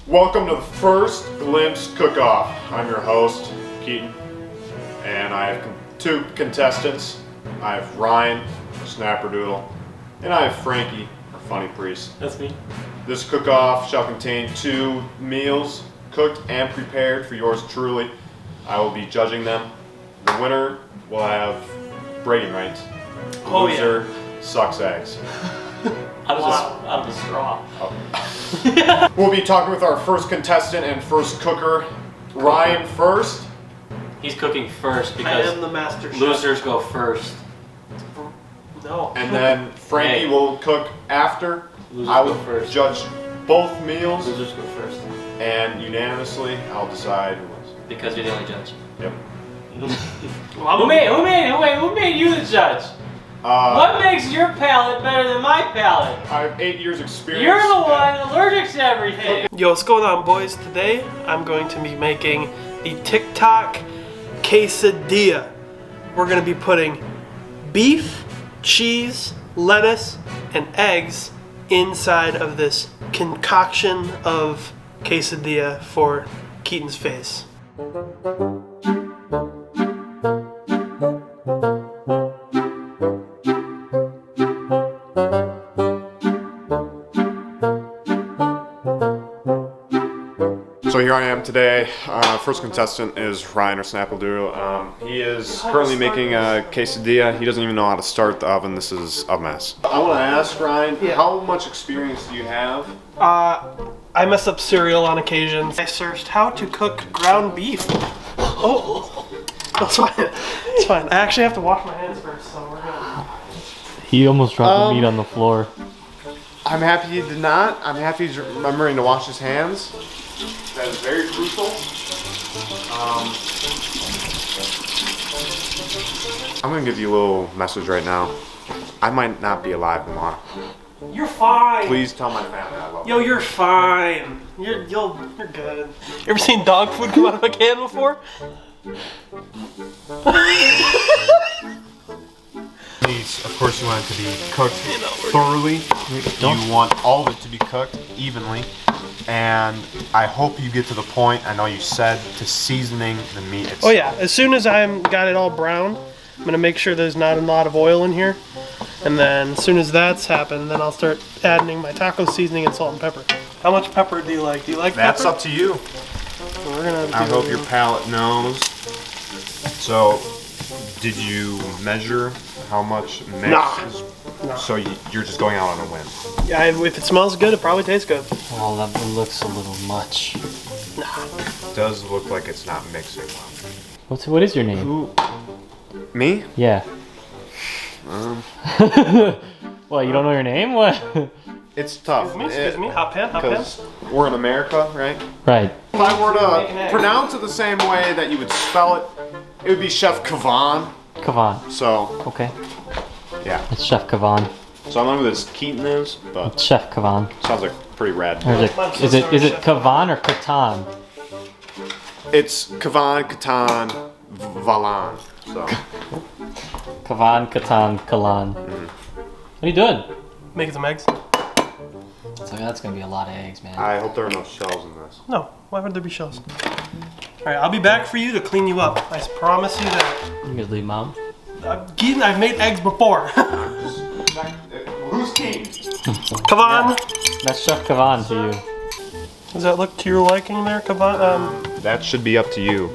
Welcome to the first Glimpse Cook-Off. I'm your host, Keaton, and I have two contestants. I have Ryan, Snapperdoodle, and I have Frankie, our funny priest. That's me. This cook-off shall contain 2 meals, cooked and prepared for yours truly. I will be judging them. The winner will have bragging rights. The loser sucks eggs. Out of the straw. Oh. We'll be talking with our first contestant and first cooker, Ryan first. He's cooking first I because am the master chef. losers go first. No. And then Frankie will cook after. Losers I will go first. judge both meals, Losers go first. and unanimously I'll decide who wins. Because you're the only judge. Yep. Who made you the judge? What makes your palate better than my palate? I have 8 years experience. You're the one allergic to everything. Yo, what's going on, boys? Today, I'm going to be making the TikTok quesadilla. We're going to be putting beef, cheese, lettuce, and eggs inside of this concoction of quesadilla for Keaton's face. So here I am today. First contestant is Ryan or Snappledoodle. He is currently making a quesadilla. He doesn't even know how to start the oven. This is a mess. I want to ask Ryan, how much experience do you have? I mess up cereal on occasion. I searched how to cook ground beef. Oh, that's fine. It's fine. I actually have to wash my hands first, so we're gonna. He almost dropped the meat on the floor. I'm happy he did not. I'm happy he's remembering to wash his hands. That is very crucial. I'm gonna give you a little message right now. I might not be alive tomorrow. You're fine. Please tell my family I love them. Yo, you're fine. You're good. You ever seen dog food come out of a can before? Please, of course you want it to be cooked thoroughly. You want all of it to be cooked evenly. And I hope you get to the point, I know you said, to seasoning the meat itself. Oh yeah, as soon as I'm got it all brown, I'm gonna make sure there's not a lot of oil in here. And then as soon as that's happened, then I'll start adding my taco seasoning and salt and pepper. How much pepper do you like? Do you like That's pepper? up to you. So we're gonna I hope your palate knows. So, did you measure how much mix Nah. is? Nah. So you're just going out on a whim. Yeah, if it smells good, it probably tastes good. Oh, that looks a little much. It does look like it's not mixing well. What is your name? Me? Yeah. What, you don't know your name? What? It's tough. Excuse me, hot pan. Because we're in America, right? Right. If I were Make an to egg. pronounce it the same way that you would spell it, it would be Chef Kavan. Kavan. So, Okay. yeah. It's Chef Kavan. So I don't know who this Keaton is, but It's Chef Kavan. sounds like pretty rad. Or is it Kavan or Katan? It's Kavan, Katan, Valan. So, Kavan, Katan, Kalan. What are you doing? Making some eggs. So that's gonna be a lot of eggs, man. I hope there are no shells in this. No, why would there be shells? Alright, I'll be back for you to clean you up. I promise you that. You gonna leave mom? Keaton, I've made eggs before. Who's Keaton? Come on. That's Chef Kavan to you. Does that look to your liking there, Kavan? That should be up to you.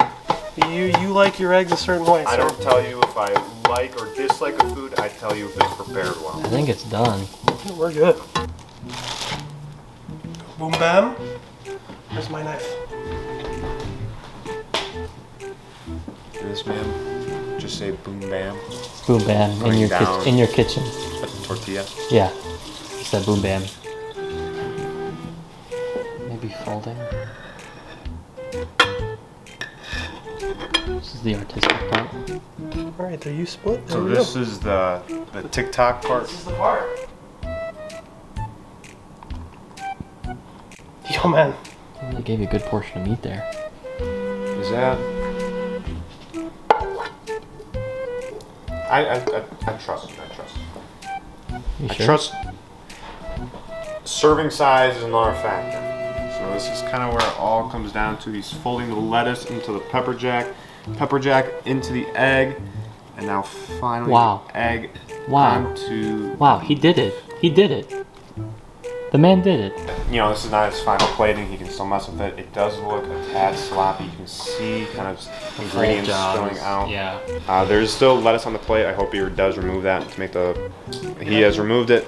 You like your eggs a certain way, I sir. don't tell you if I like or dislike a food. I tell you if it's prepared well. I think it's done. We're good. Boom bam. Where's my knife? This man, just say boom bam. Boom bam in Going your down. in your kitchen. A tortilla. Yeah. You said boom bam. Maybe folding. This is the artistic part. Alright, are you split? So There we this go. is the TikTok part. This is the part. Yo, man. They gave you a good portion of meat there. Is that? I trust you. I trust you. You I sure? trust. Serving size is another factor. So this is kind of where it all comes down to. He's folding the lettuce into the pepper jack into the egg, and now finally Wow. the egg Wow. onto. Wow, he did it. He did it. The man did it. You know, this is not his final plating. He can still mess with it. It does look a tad sloppy. You can see kind of ingredients spilling out. Yeah. There's still lettuce on the plate. I hope he does remove that to make the. He has removed it.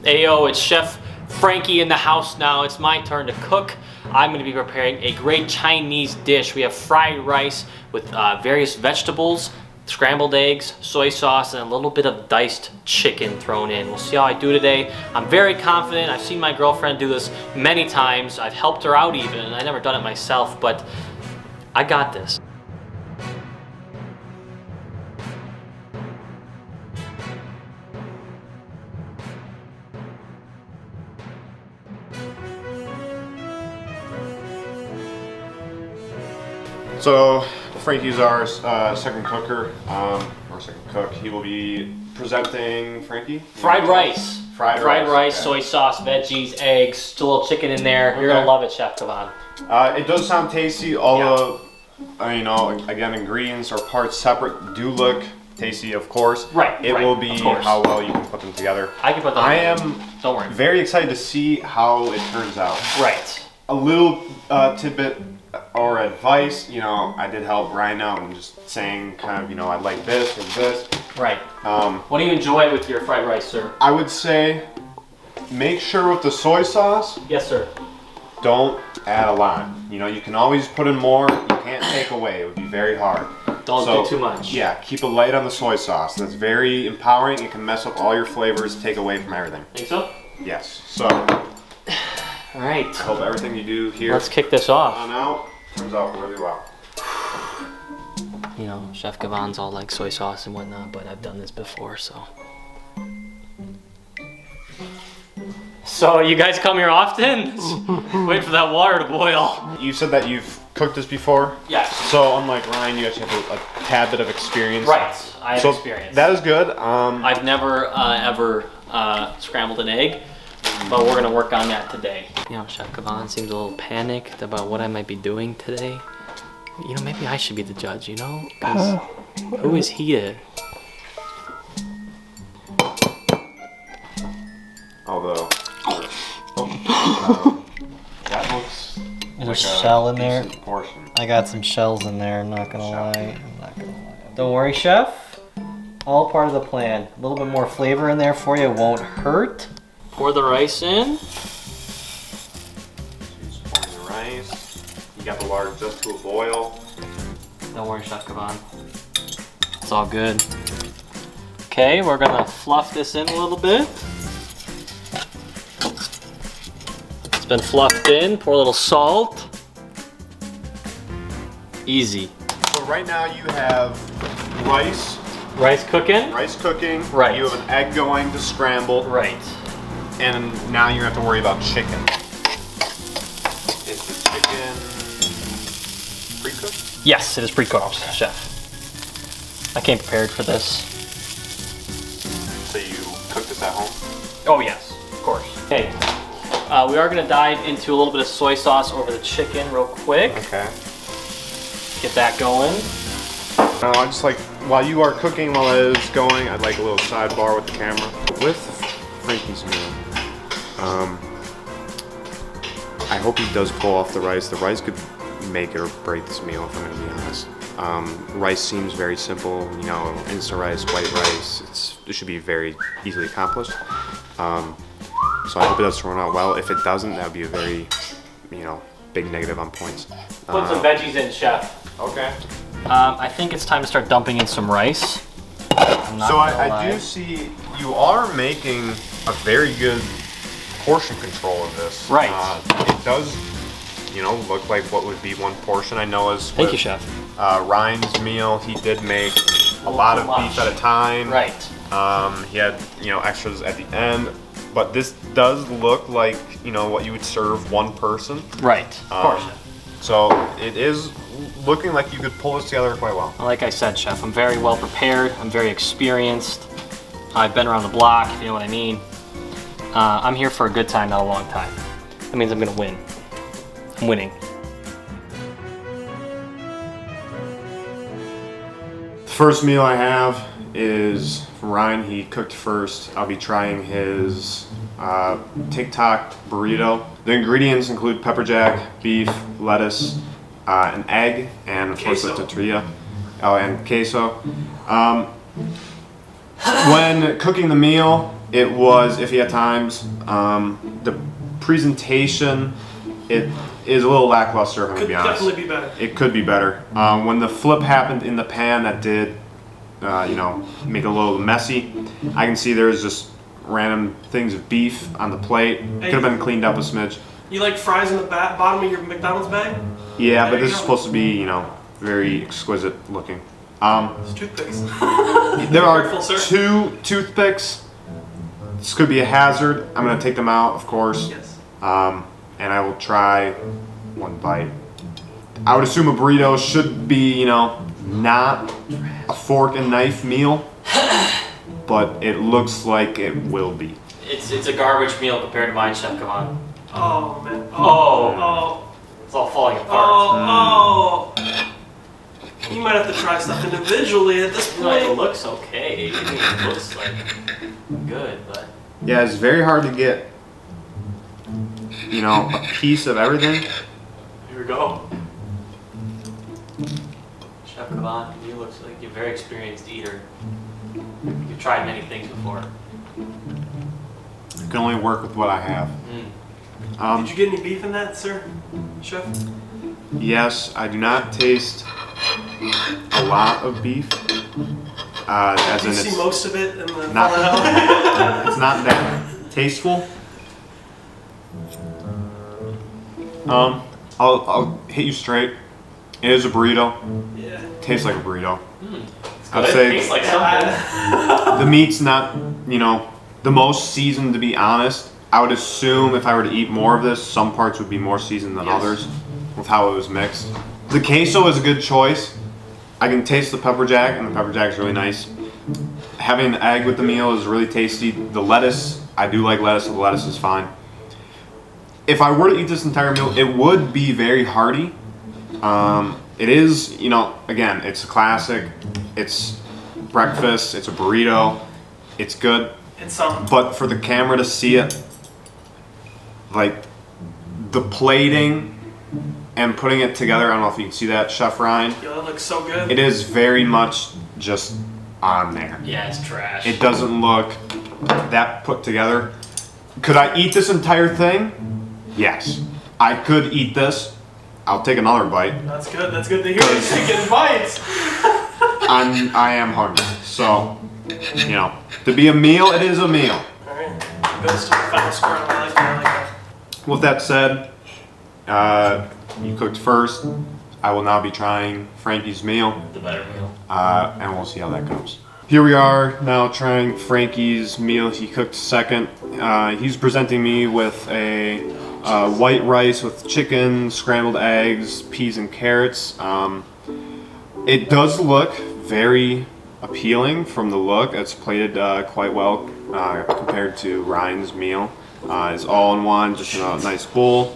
Ayo, it's Chef Frankie in the house now. It's my turn to cook. I'm going to be preparing a great Chinese dish. We have fried rice with various vegetables, scrambled eggs, soy sauce, and a little bit of diced chicken thrown in. We'll see how I do today. I'm very confident. I've seen my girlfriend do this many times. I've helped her out even, and I've never done it myself, but I got this. So Frankie's our second cooker, or second cook. He will be presenting Frankie. Fried rice. Fried rice, okay. soy sauce, veggies, eggs, still a little chicken in there. You're Okay. gonna love it, Chef Kavan. It does sound tasty. All the, you know, again, ingredients or parts separate do look tasty, of course. Right, It right, will be of course. how well you can put them together. I can put them I together. am Don't worry. very excited to see how it turns out. Right. A little tidbit or advice, you know, I did help Ryan out and just saying kind of, you know, I like this or this. Right. What do you enjoy with your fried rice, sir? I would say make sure with the soy sauce, Yes, sir. don't add a lot. You know, you can always put in more. You can't take away. It would be very hard. Don't So, do too much. Yeah, keep it light on the soy sauce. That's very empowering. It can mess up all your flavors, take away from everything. Think so? Yes. So, I All right. hope everything you do here Let's kick this off. on out turns out really well. You know, Chef Kavan's all like soy sauce and whatnot, but I've done this before, so. So you guys come here often? Wait for that water to boil. You said that you've cooked this before? Yes. So, unlike Ryan, you actually have a tad bit of experience. Right. I have So, experience. that is good. I've never ever scrambled an egg, but we're gonna work on that today. You know, Chef Kavan seems a little panicked about what I might be doing today. You know, maybe I should be the judge, you know? 'Cause who is he to... Although, that looks There's like a shell in there. decent portion. I got some shells in there, I'm not gonna lie. Don't worry, Chef. All part of the plan. A little bit more flavor in there for you won't hurt. Pour the rice in. She's pouring the rice. You got the water just to a boil. Don't worry, Chef Kavan. It's all good. Okay, we're gonna fluff this in a little bit. It's been fluffed in. Pour a little salt. Easy. So right now you have rice Rice cooking. cooking. Right. You have an egg going to scramble. Right. And now you have to worry about chicken. Is the chicken pre-cooked? Yes, it is pre-cooked, Chef. I came prepared for this. So you cooked this at home? Oh yes, of course. Okay, we are gonna dive into a little bit of soy sauce over the chicken real quick. Okay. Get that going. I just like, while you are cooking, while it is going, I'd like a little sidebar with the camera. With Frankie's meal, I hope he does pull off the rice. The rice could make it or break this meal, if I'm gonna be honest. Rice seems very simple, you know, instant rice, white rice. It should be very easily accomplished. So I hope it does turn out well. If it doesn't, that would be a very, you know, big negative on points. Put some veggies in, Chef. Okay. I think it's time to start dumping in some rice. So I do see you are making a very good portion control of this. Right. It does, you know, look like what would be one portion. I know as Thank with, you, Chef. Ryan's meal, he did make a lot of much. beef at a time. Right. He had, you know, extras at the end. But this does look like, you know, what you would serve one person. Right. Of course. So it is looking like you could pull this together quite well. Like I said, Chef, I'm very well prepared. I'm very experienced. I've been around the block, if you know what I mean. I'm here for a good time, not a long time. That means I'm gonna win. I'm winning. The first meal I have is from Ryan. He cooked first. I'll be trying his TikTok burrito. The ingredients include pepper jack, beef, lettuce, an egg, and of course the tortilla. Oh, and queso. When cooking the meal, it was iffy at times. The presentation, it is a little lackluster, if I'm gonna be honest. Definitely be better. It could be better. When the flip happened in the pan, that did, make it a little messy. I can see there's just random things of beef on the plate. Could have been cleaned up a smidge. You like fries in the bottom of your McDonald's bag? Yeah, but this is supposed to be, very exquisite looking. It's toothpicks. There are Careful, sir. 2 toothpicks. This could be a hazard. I'm gonna take them out, of course. Yes. And I will try one bite. I would assume a burrito should be, not a fork and knife meal, but it looks like it will be. It's a garbage meal compared to mine, Chef. Come on. Oh man. Oh. It's all falling apart. Oh. You might have to try stuff individually at this Like, it point. looks okay. It looks like good, but Yeah, it's very hard to get, a piece of everything. here we go. Chef Kavan, you look like you're a very experienced eater. You've tried many things before. I can only work with what I have. Did you get any beef in that, sir, Chef? Yes, I do not taste a lot of beef. As Did in you see it's most of it in the not- falling out? it's not that tasteful. I'll hit you straight. It is a burrito. Yeah. Tastes like a burrito. It tastes like something. The meat's not, the most seasoned, to be honest. I would assume if I were to eat more of this, some parts would be more seasoned than Yes. others with how it was mixed. The queso is a good choice. I can taste the pepper jack, and the pepper jack is really nice. Having an egg with the meal is really tasty. The lettuce, I do like lettuce, so the lettuce is fine. If I were to eat this entire meal, it would be very hearty. It is, again, it's a classic. It's breakfast. It's a burrito. It's good. It's something. But for the camera to see it, like the plating and putting it together, I don't know if you can see that, Chef Ryan. Yo, that looks so good. It is very much just on there. Yeah, it's trash. It doesn't look that put together. Could I eat this entire thing? Yes. I could eat this. I'll take another bite. That's good. That's good to hear. You're taking bites. I am hungry. So, to be a meal, it is a meal. All right. Goes to the final score. I like that. With that said, you cooked first. I will now be trying Frankie's meal, the better meal. and we'll see how that goes. Here we are now trying Frankie's meal. He cooked second. He's presenting me with a white rice with chicken, scrambled eggs, peas, and carrots. It does look very appealing from the look. It's plated quite well compared to Ryan's meal. It's all in one, just in a nice bowl.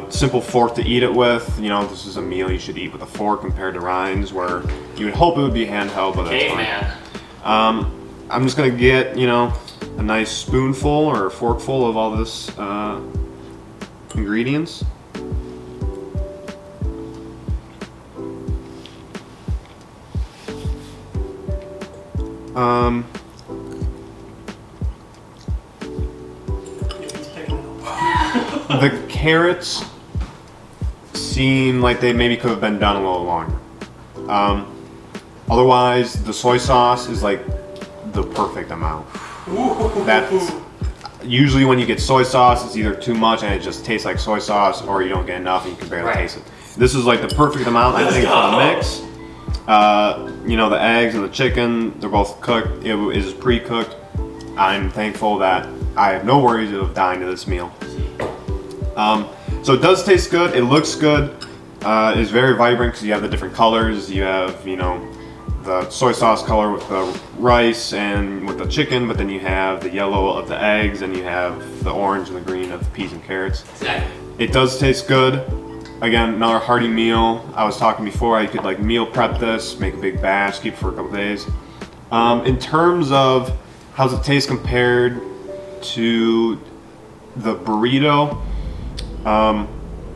Simple fork to eat it with. This is a meal you should eat with a fork compared to Ryan's, where you would hope it would be handheld, but that's fine. I'm just gonna get a nice spoonful or a forkful of all this ingredients. The carrots seem like they maybe could have been done a little longer. Otherwise, the soy sauce is like the perfect amount. That's usually when you get soy sauce, it's either too much and it just tastes like soy sauce, or you don't get enough and you can barely taste it. This is like the perfect amount, I think, for the mix. The eggs and the chicken, they're both cooked. It is pre-cooked. I'm thankful that I have no worries of dying to this meal. So it does taste good. It looks good. is very vibrant because you have the different colors. You have, you know, the soy sauce color with the rice and with the chicken, but then you have the yellow of the eggs, and you have the orange and the green of the peas and carrots. Exactly. It does taste good. Again, another hearty meal. I was talking before, I could like meal prep this, make a big batch, keep it for a couple days. In terms of how's it taste compared to the burrito,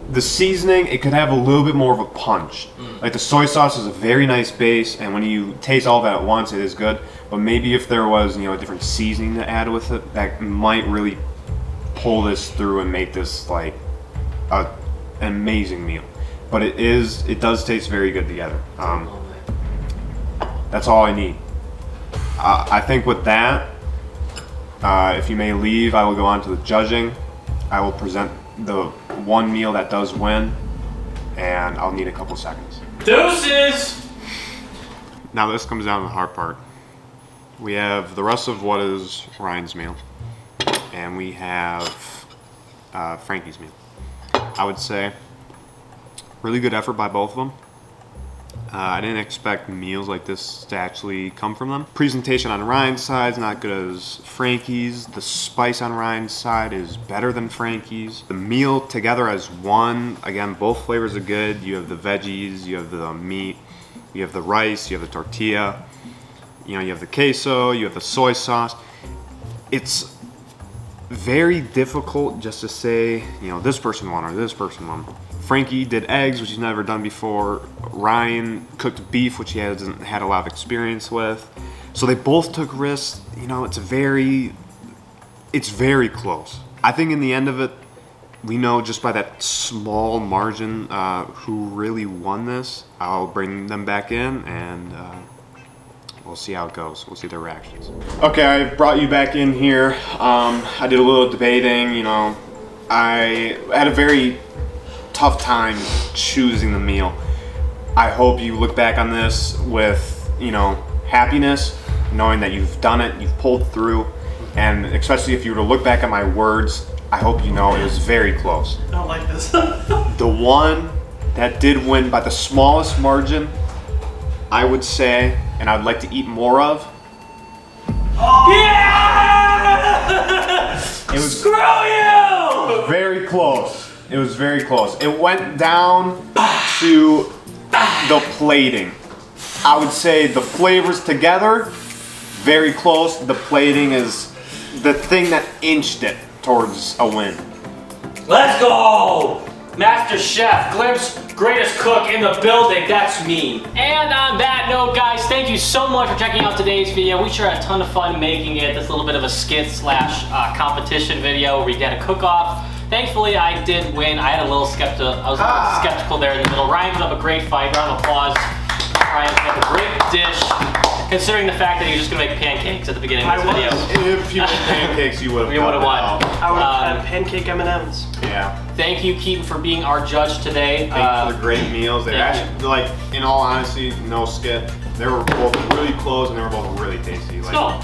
the seasoning, it could have a little bit more of a punch. Like the soy sauce is a very nice base, and when you taste all that at once, it is good. But maybe if there was, you know, a different seasoning to add with it, that might really pull this through and make this like an amazing meal. But it does taste very good together. That's all I need. I think with that, if you may leave, I will go on to the judging. I will present the one meal that does win, and I'll need a couple seconds. Deuces! Now this comes down to the hard part. We have the rest of what is Ryan's meal, and we have Frankie's meal. I would say really good effort by both of them. I didn't expect meals like this to actually come from them. Presentation on Ryan's side is not good as Frankie's. The spice on Ryan's side is better than Frankie's. The meal together as one, again, both flavors are good. You have the veggies, you have the meat, you have the rice, you have the tortilla, you know, you have the queso, you have the soy sauce. It's very difficult just to say, you know, this person won or this person won. Frankie did eggs, which he's never done before. Ryan cooked beef, which he hasn't had a lot of experience with. So they both took risks. You know, it's very close. I think in the end of it, we know just by that small margin who really won this. I'll bring them back in, and we'll see how it goes. We'll see their reactions. Okay, I brought you back in here. I did a little debating. You know, I had a very tough time choosing the meal. I hope you look back on this with, you know, happiness, knowing that you've done it, you've pulled through, and especially if you were to look back at my words, I hope you know it was very close. I don't like this. The one that did win by the smallest margin, I would say, and I'd like to eat more of. Yeah! It was Screw you! very close. It was very close. It went down to the plating. I would say the flavors together, very close. The plating is the thing that inched it towards a win. Let's go! Master Chef, Glimpse, greatest cook in the building, that's me. And on that note, guys, thank you so much for checking out today's video. We sure had a ton of fun making it. This little bit of a skit slash competition video where we did a cook-off. Thankfully, I did win. I had a little skeptical there in the middle. Ryan put up a great fight. Round of applause. Ryan put up a great dish, considering the fact that he was just gonna make pancakes at the beginning of this video. If you had pancakes, you would have won. I would have had pancake M&Ms. Yeah. Thank you, Keaton, for being our judge today. Thank you for the great meals. They actually, like, in all honesty, no skit. They were both really close, and they were both really tasty. Like, So,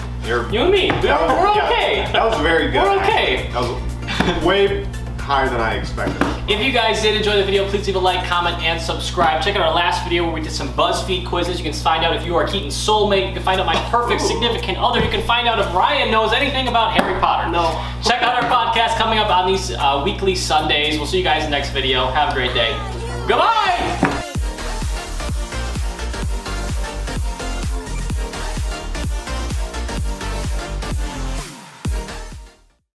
you and me, we're okay. That was very good. We're okay. That was way higher than I expected. If you guys did enjoy the video, please leave a like, comment, and subscribe. Check out our last video where we did some BuzzFeed quizzes. You can find out if you are Keaton's soulmate. You can find out my perfect significant other. You can find out if Ryan knows anything about Harry Potter. No. Check out our podcast coming up on these weekly Sundays. We'll see you guys in the next video. Have a great day. Goodbye!